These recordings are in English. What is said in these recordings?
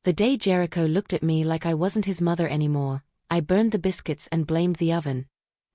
The day Jericho looked at me like I wasn't his mother anymore, I burned the biscuits and blamed the oven.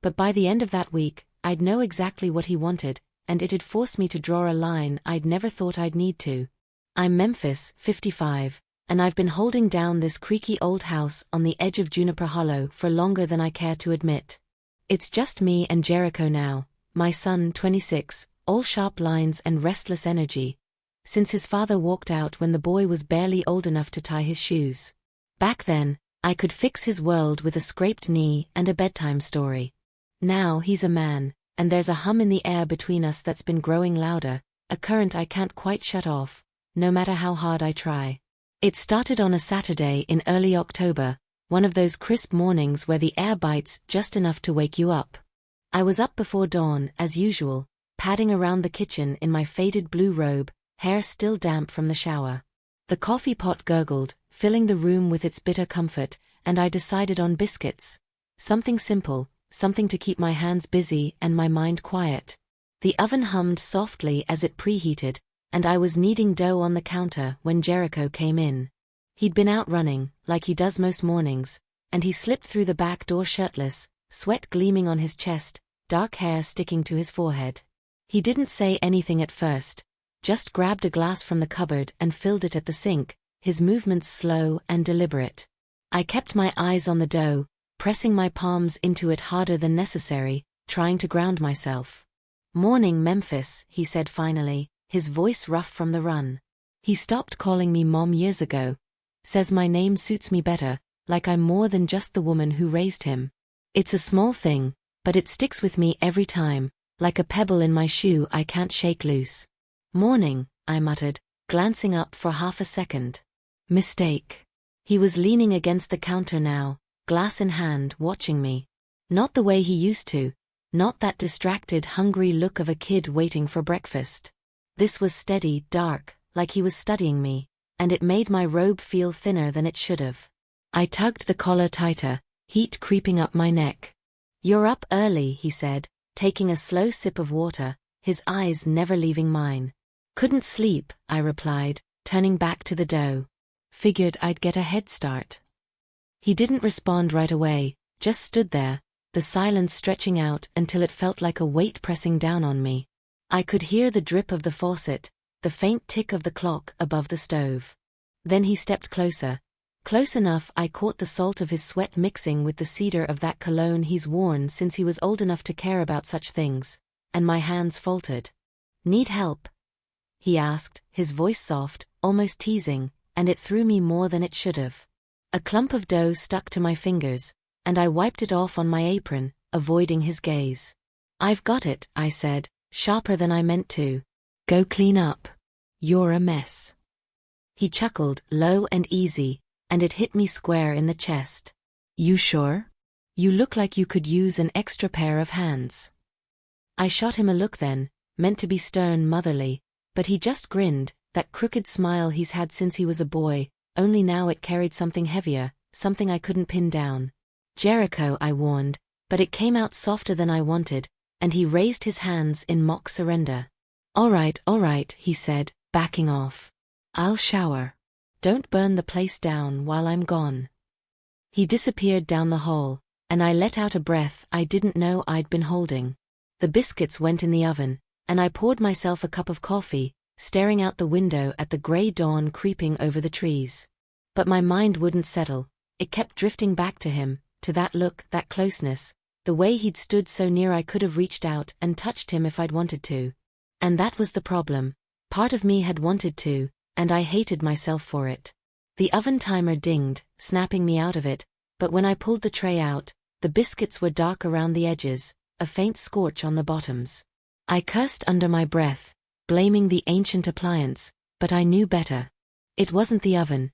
But by the end of that week, I'd know exactly what he wanted, and it'd force me to draw a line I'd never thought I'd need to. I'm Memphis, 55, and I've been holding down this creaky old house on the edge of Juniper Hollow for longer than I care to admit. It's just me and Jericho now, my son, 26, all sharp lines and restless energy, since his father walked out when the boy was barely old enough to tie his shoes. Back then, I could fix his world with a scraped knee and a bedtime story. Now he's a man, and there's a hum in the air between us that's been growing louder, a current I can't quite shut off, no matter how hard I try. It started on a Saturday in early October, one of those crisp mornings where the air bites just enough to wake you up. I was up before dawn, as usual, padding around the kitchen in my faded blue robe, hair still damp from the shower. The coffee pot gurgled, filling the room with its bitter comfort, and I decided on biscuits. Something simple, something to keep my hands busy and my mind quiet. The oven hummed softly as it preheated, and I was kneading dough on the counter when Jericho came in. He'd been out running, like he does most mornings, and he slipped through the back door shirtless, sweat gleaming on his chest, dark hair sticking to his forehead. He didn't say anything at first, just grabbed a glass from the cupboard and filled it at the sink, his movements slow and deliberate. I kept my eyes on the dough, pressing my palms into it harder than necessary, trying to ground myself. "Morning, Memphis," he said finally, his voice rough from the run. He stopped calling me Mom years ago. Says my name suits me better, like I'm more than just the woman who raised him. It's a small thing, but it sticks with me every time, like a pebble in my shoe I can't shake loose. "Morning," I muttered, glancing up for half a second. Mistake. He was leaning against the counter now, glass in hand, watching me. Not the way he used to, not that distracted, hungry look of a kid waiting for breakfast. This was steady, dark, like he was studying me, and it made my robe feel thinner than it should have. I tugged the collar tighter, heat creeping up my neck. "You're up early," he said, taking a slow sip of water, his eyes never leaving mine. "Couldn't sleep," I replied, turning back to the dough. "Figured I'd get a head start." He didn't respond right away, just stood there, the silence stretching out until it felt like a weight pressing down on me. I could hear the drip of the faucet, the faint tick of the clock above the stove. Then he stepped closer. Close enough I caught the salt of his sweat mixing with the cedar of that cologne he's worn since he was old enough to care about such things, and my hands faltered. "Need help?" he asked, his voice soft, almost teasing, and it threw me more than it should have. A clump of dough stuck to my fingers, and I wiped it off on my apron, avoiding his gaze. "I've got it," I said, sharper than I meant to. "Go clean up. You're a mess." He chuckled, low and easy, and it hit me square in the chest. "You sure? You look like you could use an extra pair of hands." I shot him a look then, meant to be stern, motherly, but he just grinned, that crooked smile he's had since he was a boy, only now it carried something heavier, something I couldn't pin down. "Jericho," I warned, but it came out softer than I wanted, and he raised his hands in mock surrender. All right, he said, backing off. "I'll shower. Don't burn the place down while I'm gone." He disappeared down the hall, and I let out a breath I didn't know I'd been holding. The biscuits went in the oven, and I poured myself a cup of coffee, staring out the window at the gray dawn creeping over the trees. But my mind wouldn't settle. It kept drifting back to him, to that look, that closeness, the way he'd stood so near I could have reached out and touched him if I'd wanted to. And that was the problem. Part of me had wanted to, and I hated myself for it. The oven timer dinged, snapping me out of it, but when I pulled the tray out, the biscuits were dark around the edges, a faint scorch on the bottoms. I cursed under my breath, blaming the ancient appliance, but I knew better. It wasn't the oven.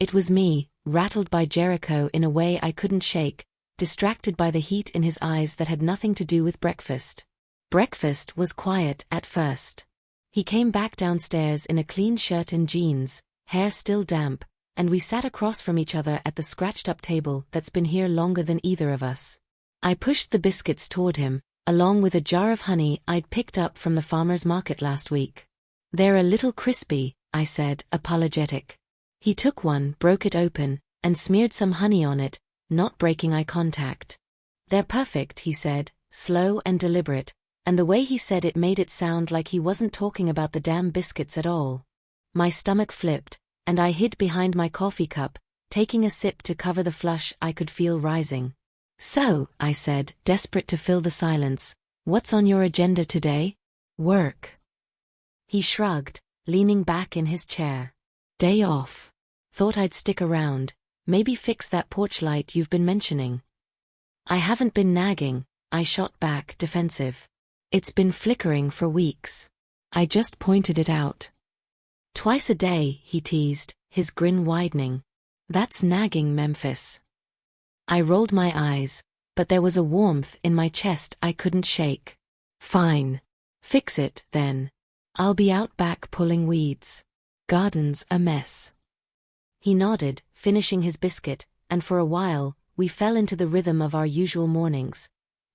It was me, rattled by Jericho in a way I couldn't shake, distracted by the heat in his eyes that had nothing to do with breakfast. Breakfast was quiet at first. He came back downstairs in a clean shirt and jeans, hair still damp, and we sat across from each other at the scratched-up table that's been here longer than either of us. I pushed the biscuits toward him, along with a jar of honey I'd picked up from the farmer's market last week. "They're a little crispy," I said, apologetic. He took one, broke it open, and smeared some honey on it, not breaking eye contact. "They're perfect," he said, slow and deliberate, and the way he said it made it sound like he wasn't talking about the damn biscuits at all. My stomach flipped, and I hid behind my coffee cup, taking a sip to cover the flush I could feel rising. "So," I said, desperate to fill the silence, "what's on your agenda today?" "Work." He shrugged, leaning back in his chair. "Day off. Thought I'd stick around, maybe fix that porch light you've been mentioning." "I haven't been nagging," I shot back, defensive. "It's been flickering for weeks. I just pointed it out." "Twice a day," he teased, his grin widening. "That's nagging, Memphis." I rolled my eyes, but there was a warmth in my chest I couldn't shake. "Fine. Fix it, then. I'll be out back pulling weeds. Garden's a mess." He nodded, finishing his biscuit, and for a while, we fell into the rhythm of our usual mornings.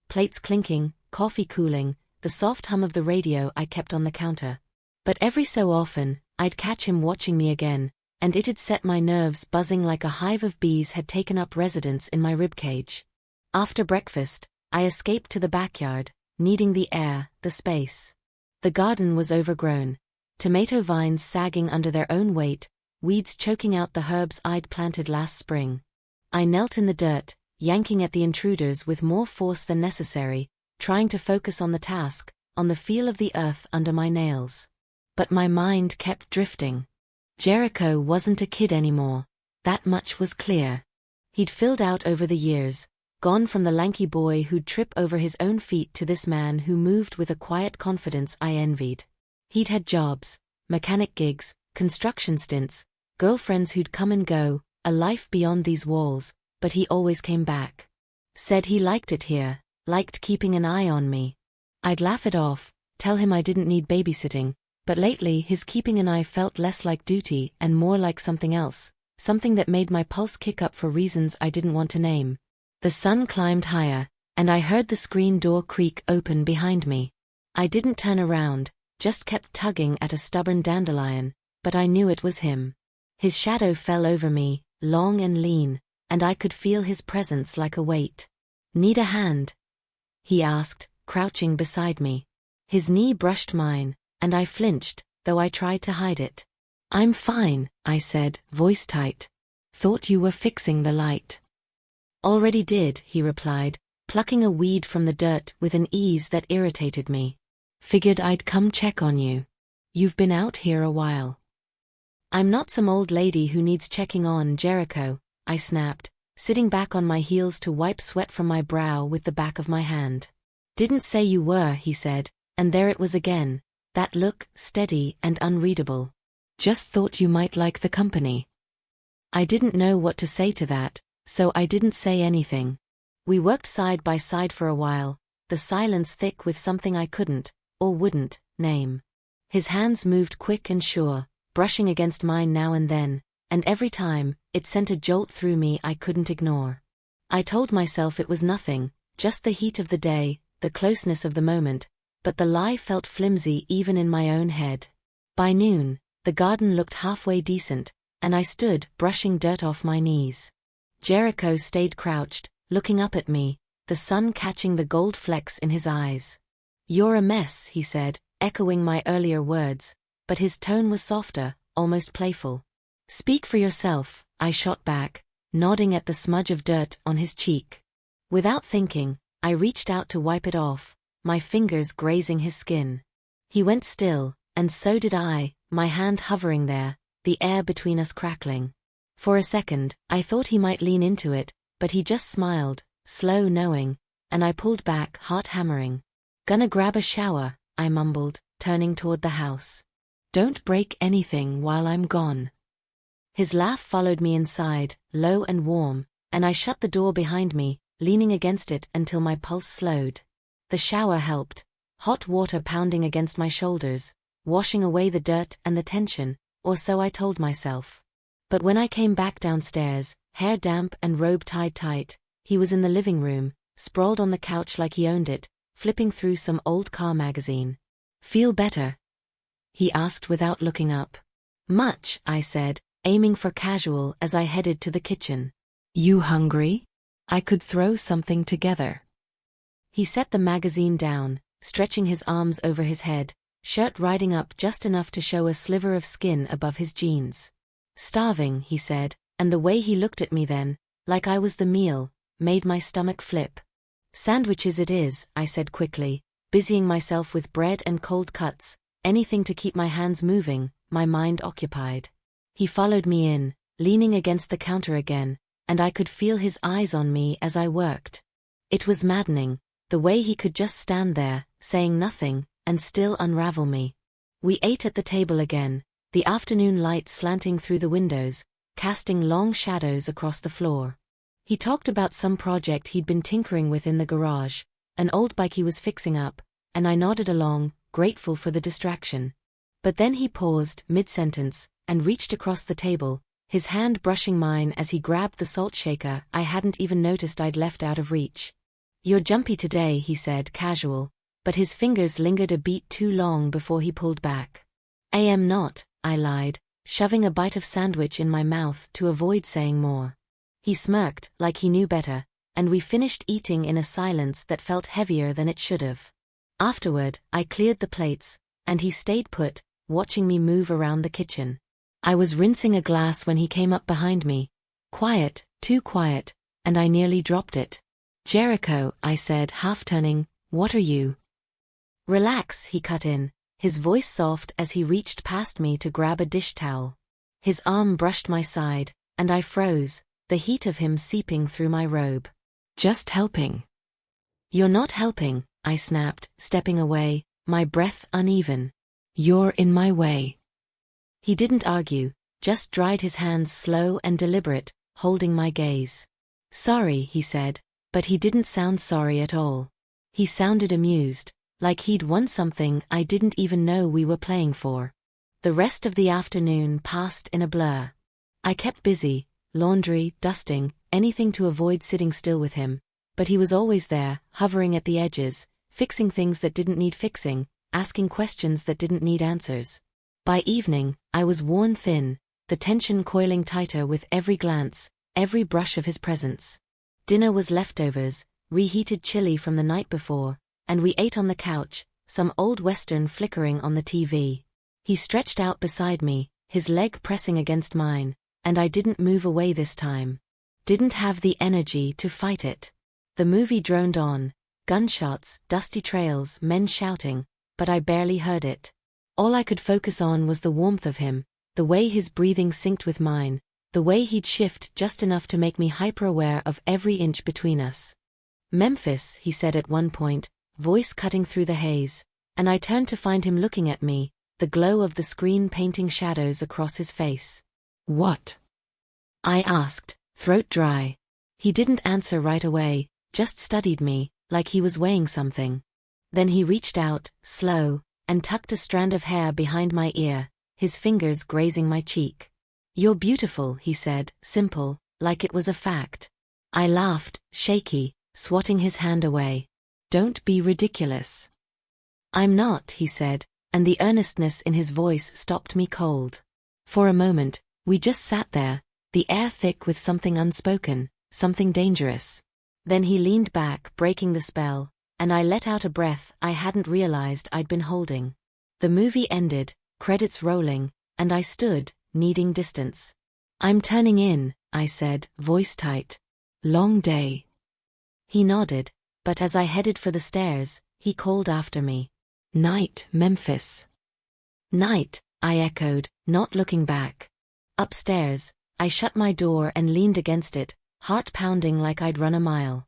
Plates clinking, coffee cooling, the soft hum of the radio I kept on the counter. But every so often, I'd catch him watching me again, and it'd set my nerves buzzing like a hive of bees had taken up residence in my ribcage. After breakfast, I escaped to the backyard, needing the air, the space. The garden was overgrown, tomato vines sagging under their own weight, weeds choking out the herbs I'd planted last spring. I knelt in the dirt, yanking at the intruders with more force than necessary, trying to focus on the task, on the feel of the earth under my nails. But my mind kept drifting. Jericho wasn't a kid anymore, that much was clear. He'd filled out over the years, gone from the lanky boy who'd trip over his own feet to this man who moved with a quiet confidence I envied. He'd had jobs, mechanic gigs, construction stints, girlfriends who'd come and go, a life beyond these walls, but he always came back. Said he liked it here, liked keeping an eye on me. I'd laugh it off, tell him I didn't need babysitting, but lately his keeping an eye felt less like duty and more like something else, something that made my pulse kick up for reasons I didn't want to name. The sun climbed higher, and I heard the screen door creak open behind me. I didn't turn around, just kept tugging at a stubborn dandelion, but I knew it was him. His shadow fell over me, long and lean, and I could feel his presence like a weight. "Need a hand?" he asked, crouching beside me. His knee brushed mine, and I flinched, though I tried to hide it. "I'm fine," I said, voice tight. "Thought you were fixing the light." "Already did," he replied, plucking a weed from the dirt with an ease that irritated me. "Figured I'd come check on you. You've been out here a while." "I'm not some old lady who needs checking on, Jericho," I snapped, sitting back on my heels to wipe sweat from my brow with the back of my hand. "Didn't say you were," he said, and there it was again, that look, steady and unreadable. "Just thought you might like the company." I didn't know what to say to that, so I didn't say anything. We worked side by side for a while, the silence thick with something I couldn't, or wouldn't, name. His hands moved quick and sure, brushing against mine now and then, and every time, it sent a jolt through me I couldn't ignore. I told myself it was nothing, just the heat of the day, the closeness of the moment, but the lie felt flimsy even in my own head. By noon, the garden looked halfway decent, and I stood, brushing dirt off my knees. Jericho stayed crouched, looking up at me, the sun catching the gold flecks in his eyes. "You're a mess," he said, echoing my earlier words, but his tone was softer, almost playful. "Speak for yourself," I shot back, nodding at the smudge of dirt on his cheek. Without thinking, I reached out to wipe it off, my fingers grazing his skin. He went still, and so did I, my hand hovering there, the air between us crackling. For a second, I thought he might lean into it, but he just smiled, slow knowing, and I pulled back, heart hammering. "Gonna grab a shower," I mumbled, turning toward the house. "Don't break anything while I'm gone." His laugh followed me inside, low and warm, and I shut the door behind me, leaning against it until my pulse slowed. The shower helped, hot water pounding against my shoulders, washing away the dirt and the tension, or so I told myself. But when I came back downstairs, hair damp and robe tied tight, he was in the living room, sprawled on the couch like he owned it, flipping through some old car magazine. "Feel better?" he asked without looking up. "Much," I said, aiming for casual as I headed to the kitchen. "You hungry? I could throw something together." He set the magazine down, stretching his arms over his head, shirt riding up just enough to show a sliver of skin above his jeans. "Starving," he said, and the way he looked at me then, like I was the meal, made my stomach flip. "Sandwiches it is," I said quickly, busying myself with bread and cold cuts, anything to keep my hands moving, my mind occupied. He followed me in, leaning against the counter again, and I could feel his eyes on me as I worked. It was maddening, the way he could just stand there, saying nothing, and still unravel me. We ate at the table again, the afternoon light slanting through the windows, casting long shadows across the floor. He talked about some project he'd been tinkering with in the garage, an old bike he was fixing up, and I nodded along, grateful for the distraction. But then he paused, mid-sentence, and reached across the table, his hand brushing mine as he grabbed the salt shaker I hadn't even noticed I'd left out of reach. "You're jumpy today," he said, casual, but his fingers lingered a beat too long before he pulled back. "I am not," I lied, shoving a bite of sandwich in my mouth to avoid saying more. He smirked, like he knew better, and we finished eating in a silence that felt heavier than it should have. Afterward, I cleared the plates, and he stayed put, watching me move around the kitchen. I was rinsing a glass when he came up behind me. Quiet, too quiet, and I nearly dropped it. "Jericho," I said, half turning, "what are you?" "Relax," he cut in, his voice soft as he reached past me to grab a dish towel. His arm brushed my side, and I froze, the heat of him seeping through my robe. "Just helping." "You're not helping," I snapped, stepping away, my breath uneven. "You're in my way." He didn't argue, just dried his hands slow and deliberate, holding my gaze. "Sorry," he said, but he didn't sound sorry at all. He sounded amused, like he'd won something I didn't even know we were playing for. The rest of the afternoon passed in a blur. I kept busy, laundry, dusting, anything to avoid sitting still with him, but he was always there, hovering at the edges, fixing things that didn't need fixing, asking questions that didn't need answers. By evening, I was worn thin, the tension coiling tighter with every glance, every brush of his presence. Dinner was leftovers, reheated chili from the night before, and we ate on the couch, some old western flickering on the TV. He stretched out beside me, his leg pressing against mine, and I didn't move away this time. Didn't have the energy to fight it. The movie droned on, gunshots, dusty trails, men shouting, but I barely heard it. All I could focus on was the warmth of him, the way his breathing synced with mine, the way he'd shift just enough to make me hyper-aware of every inch between us. "Memphis," he said at one point, voice cutting through the haze, and I turned to find him looking at me, the glow of the screen painting shadows across his face. "What?" I asked, throat dry. He didn't answer right away, just studied me, like he was weighing something. Then he reached out, slow, and tucked a strand of hair behind my ear, his fingers grazing my cheek. "You're beautiful," he said, simple, like it was a fact. I laughed, shaky, swatting his hand away. "Don't be ridiculous." "I'm not," he said, and the earnestness in his voice stopped me cold. For a moment, we just sat there, the air thick with something unspoken, something dangerous. Then he leaned back, breaking the spell, and I let out a breath I hadn't realized I'd been holding. The movie ended, credits rolling, and I stood, needing distance. "I'm turning in," I said, voice tight. "Long day." He nodded, but as I headed for the stairs, he called after me. "Night, Memphis." "Night," I echoed, not looking back. Upstairs, I shut my door and leaned against it, heart pounding like I'd run a mile.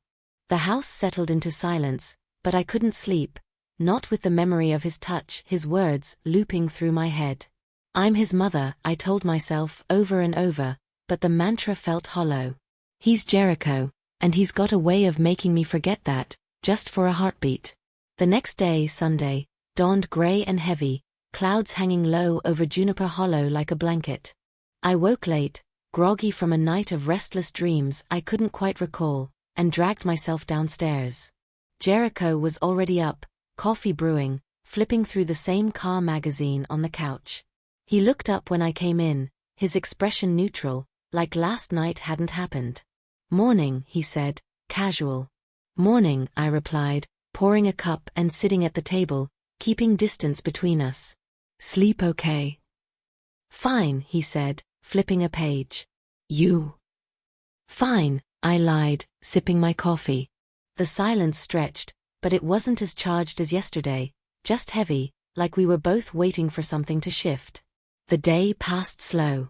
The house settled into silence, but I couldn't sleep, not with the memory of his touch, his words, looping through my head. "I'm his mother," I told myself over and over, but the mantra felt hollow. "He's Jericho, and he's got a way of making me forget that, just for a heartbeat." The next day, Sunday, dawned gray and heavy, clouds hanging low over Juniper Hollow like a blanket. I woke late, groggy from a night of restless dreams I couldn't quite recall, and dragged myself downstairs. Jericho was already up, coffee brewing, flipping through the same car magazine on the couch. He looked up when I came in, his expression neutral, like last night hadn't happened. "Morning," he said, casual. "Morning," I replied, pouring a cup and sitting at the table, keeping distance between us. "Sleep okay?" "Fine," he said, flipping a page. "You?" "Fine," I lied, sipping my coffee. The silence stretched, but it wasn't as charged as yesterday, just heavy, like we were both waiting for something to shift. The day passed slow.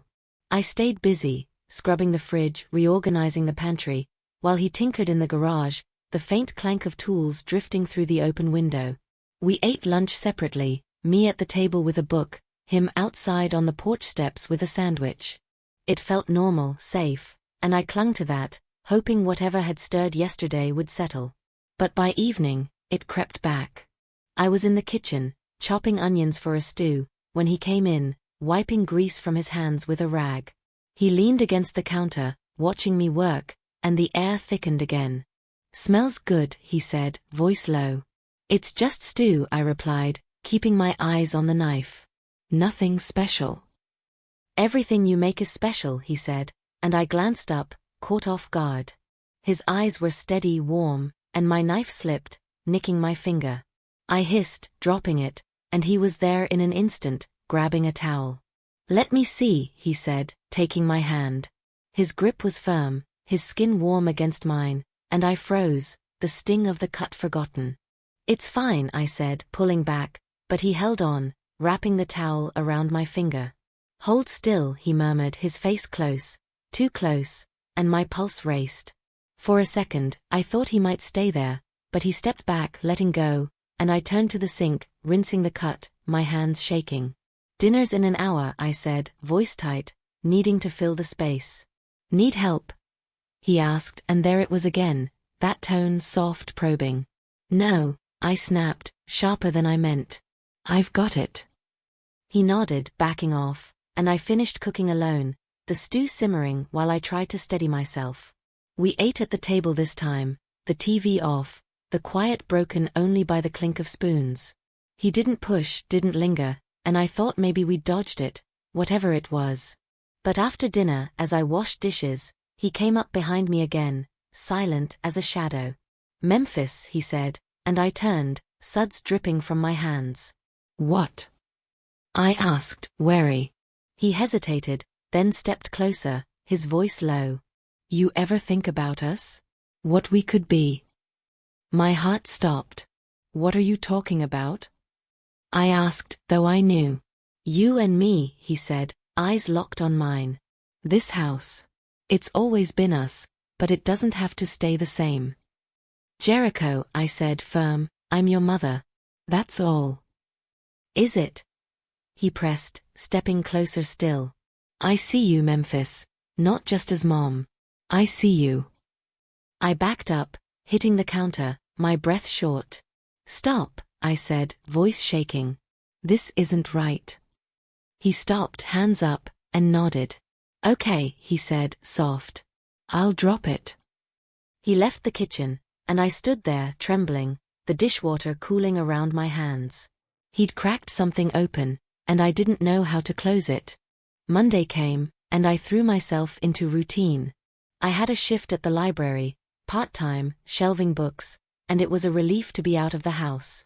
I stayed busy, scrubbing the fridge, reorganizing the pantry, while he tinkered in the garage, the faint clank of tools drifting through the open window. We ate lunch separately, me at the table with a book, him outside on the porch steps with a sandwich. It felt normal, safe, and I clung to that, hoping whatever had stirred yesterday would settle. But by evening, it crept back. I was in the kitchen, chopping onions for a stew, when he came in, wiping grease from his hands with a rag. He leaned against the counter, watching me work, and the air thickened again. "Smells good," he said, voice low. "It's just stew," I replied, keeping my eyes on the knife. "Nothing special." "Everything you make is special," he said, and I glanced up, caught off guard. His eyes were steady, warm, and my knife slipped, nicking my finger. I hissed, dropping it, and he was there in an instant, grabbing a towel. "Let me see," he said, taking my hand. His grip was firm, his skin warm against mine, and I froze, the sting of the cut forgotten. "It's fine," I said, pulling back, but he held on, wrapping the towel around my finger. "Hold still," he murmured, his face close, too close, and my pulse raced. For a second, I thought he might stay there, but he stepped back, letting go, and I turned to the sink, rinsing the cut, my hands shaking. "Dinner's in an hour," I said, voice tight, needing to fill the space. "Need help?" he asked, and there it was again, that tone, soft, probing. "No," I snapped, sharper than I meant. "I've got it." He nodded, backing off, and I finished cooking alone, the stew simmering while I tried to steady myself. We ate at the table this time, the TV off, the quiet broken only by the clink of spoons. He didn't push, didn't linger, and I thought maybe we'd dodged it, whatever it was. But after dinner, as I washed dishes, he came up behind me again, silent as a shadow. "Memphis," he said, and I turned, suds dripping from my hands. "What?" I asked, wary. He hesitated, then stepped closer, his voice low. "You ever think about us? What we could be?" My heart stopped. "What are you talking about?" I asked, though I knew. "You and me," he said, eyes locked on mine. "This house. It's always been us, but it doesn't have to stay the same." "Jericho," I said, firm, "I'm your mother. That's all." "Is it?" he pressed, stepping closer still. "I see you, Memphis, not just as mom. I see you." I backed up, hitting the counter, my breath short. "Stop," I said, voice shaking. "This isn't right." He stopped, hands up, and nodded. "Okay," he said, soft. "I'll drop it." He left the kitchen, and I stood there, trembling, the dishwater cooling around my hands. He'd cracked something open, and I didn't know how to close it. Monday came, and I threw myself into routine. I had a shift at the library, part-time, shelving books, and it was a relief to be out of the house.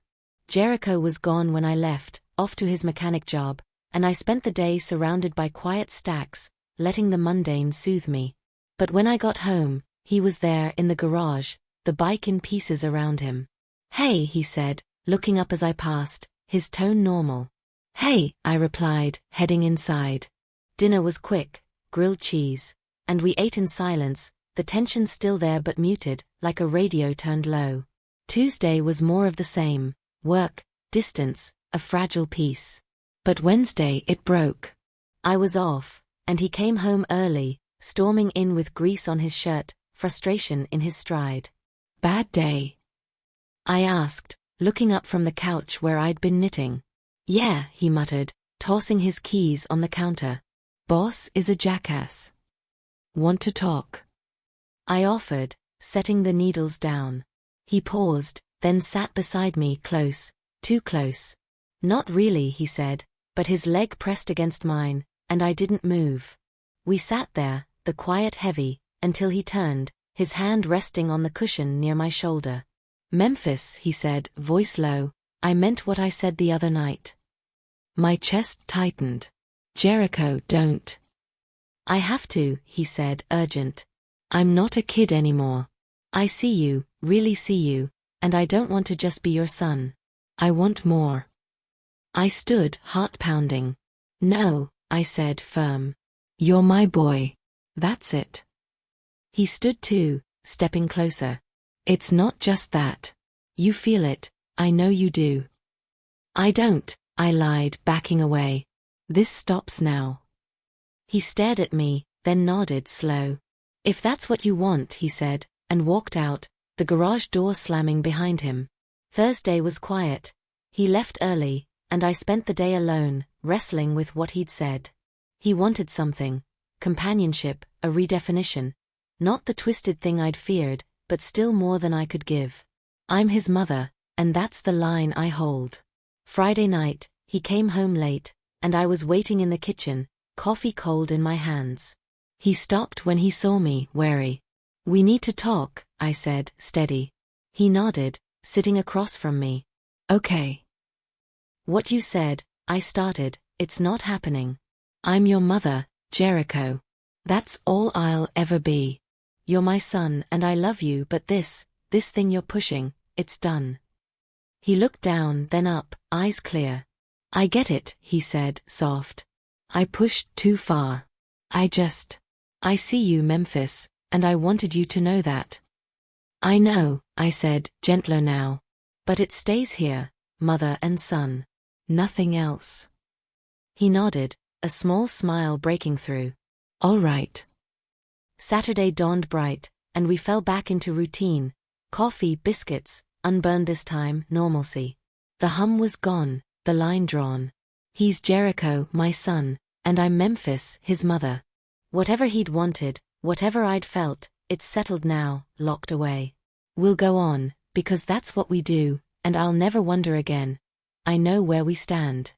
Jericho was gone when I left, off to his mechanic job, and I spent the day surrounded by quiet stacks, letting the mundane soothe me. But when I got home, he was there in the garage, the bike in pieces around him. "Hey," he said, looking up as I passed, his tone normal. "Hey," I replied, heading inside. Dinner was quick, grilled cheese, and we ate in silence, the tension still there but muted, like a radio turned low. Tuesday was more of the same, work, distance, a fragile peace. But Wednesday it broke. I was off, and he came home early, storming in with grease on his shirt, frustration in his stride. "Bad day?" I asked, looking up from the couch where I'd been knitting. "Yeah," he muttered, tossing his keys on the counter. "Boss is a jackass. Want to talk?" I offered, setting the needles down. He paused, then sat beside me, close, too close. "Not really," he said, but his leg pressed against mine, and I didn't move. We sat there, the quiet heavy, until he turned, his hand resting on the cushion near my shoulder. "Memphis," he said, voice low, "I meant what I said the other night." My chest tightened. "Jericho, don't." "I have to," he said, urgent. "I'm not a kid anymore. I see you, really see you, and I don't want to just be your son. I want more." I stood, heart pounding. "No," I said, firm. "You're my boy. That's it." He stood too, stepping closer. "It's not just that. You feel it, I know you do." "I don't," I lied, backing away. "This stops now." He stared at me, then nodded slow. "If that's what you want," he said, and walked out, the garage door slamming behind him. Thursday was quiet. He left early, and I spent the day alone, wrestling with what he'd said. He wanted something. Companionship, a redefinition. Not the twisted thing I'd feared, but still more than I could give. I'm his mother, and that's the line I hold. Friday night, he came home late, and I was waiting in the kitchen, coffee cold in my hands. He stopped when he saw me, wary. "We need to talk," I said, steady. He nodded, sitting across from me. "Okay." "What you said," I started, "it's not happening. I'm your mother, Jericho. That's all I'll ever be. You're my son and I love you, but this thing you're pushing, it's done." He looked down, then up, eyes clear. "I get it," he said, soft. "I pushed too far. I see you, Memphis, and I wanted you to know that." "I know," I said, gentler now. "But it stays here, mother and son. Nothing else." He nodded, a small smile breaking through. "All right." Saturday dawned bright, and we fell back into routine. Coffee, biscuits, unburned this time, normalcy. The hum was gone, the line drawn. He's Jericho, my son, and I'm Memphis, his mother. Whatever he'd wanted, whatever I'd felt, it's settled now, locked away. We'll go on, because that's what we do, and I'll never wonder again. I know where we stand.